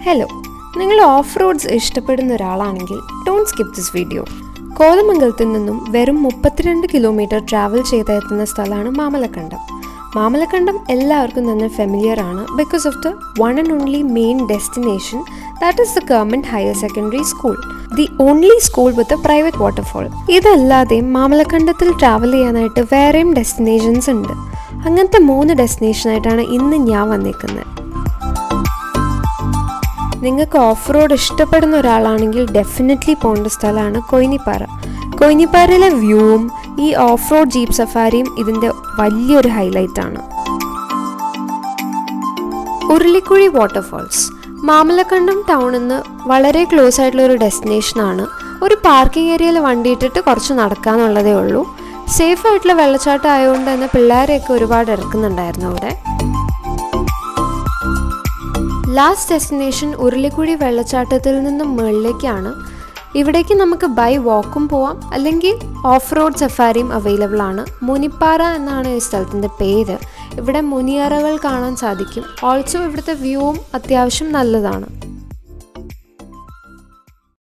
Hello, നിങ്ങൾ of roads ഇഷ്ടപ്പെടുന്ന ഒരാളാണെങ്കിൽ ഡോണ്ട് സ്കിപ്പ് ദിസ് വീഡിയോ. കോതമംഗലത്തിൽ നിന്നും വെറും 32 കിലോമീറ്റർ ട്രാവൽ ചെയ്തെത്തുന്ന സ്ഥലമാണ് മാമലക്കണ്ടം. മാമലക്കണ്ടം എല്ലാവർക്കും തന്നെ ഫെമിലിയർ ആണ് because of the one and only main destination, that is the government higher secondary school, the only school with a private waterfall. ഇതല്ലാതെ മാമലക്കണ്ടത്തിൽ travel ചെയ്യാനായിട്ട് വേറെയും ഡെസ്റ്റിനേഷൻസ് ഉണ്ട്. അങ്ങനത്തെ 3 ഡെസ്റ്റിനേഷനായിട്ടാണ് ഇന്ന് ഞാൻ വന്നിരിക്കുന്നത്. നിങ്ങൾക്ക് ഓഫ് റോഡ് ഇഷ്ടപ്പെടുന്ന ഒരാളാണെങ്കിൽ ഡെഫിനറ്റ്ലി പോകേണ്ട സ്ഥലമാണ് കൊയിനിപ്പാറ. കൊയിനിപ്പാറയിലെ വ്യൂവും ഈ ഓഫ് റോഡ് ജീപ്പ് സഫാരിയും ഇതിൻ്റെ വലിയൊരു ഹൈലൈറ്റാണ്. ഉരുളിക്കുഴി വാട്ടർഫാൾസ് മാമലക്കണ്ടം ടൗണിൽ നിന്ന് വളരെ ക്ലോസ് ആയിട്ടുള്ള ഒരു ഡെസ്റ്റിനേഷനാണ്. ഒരു പാർക്കിംഗ് ഏരിയയിൽ വണ്ടി ഇട്ടിട്ട് കുറച്ച് നടക്കാന്നുള്ളതേ ഉള്ളൂ. സേഫ് ആയിട്ടുള്ള വെള്ളച്ചാട്ടം ആയതുകൊണ്ട് തന്നെ പിള്ളേരെയൊക്കെ ഒരുപാട് ഇറക്കുന്നുണ്ടായിരുന്നു അവിടെ. ലാസ്റ്റ് ഡെസ്റ്റിനേഷൻ ഉരുളിക്കുഴി വെള്ളച്ചാട്ടത്തിൽ നിന്നും മുകളിലേക്കാണ്. ഇവിടേക്ക് നമുക്ക് ബൈ വാക്കും പോവാം, അല്ലെങ്കിൽ ഓഫ് റോഡ് സഫാരിയും അവൈലബിൾ ആണ്. മുനിപ്പാറ എന്നാണ് ഈ സ്ഥലത്തിൻ്റെ പേര്. ഇവിടെ മുനിയറകൾ കാണാൻ സാധിക്കും. ഓൾസോ ഇവിടുത്തെ വ്യൂവും അത്യാവശ്യം നല്ലതാണ്.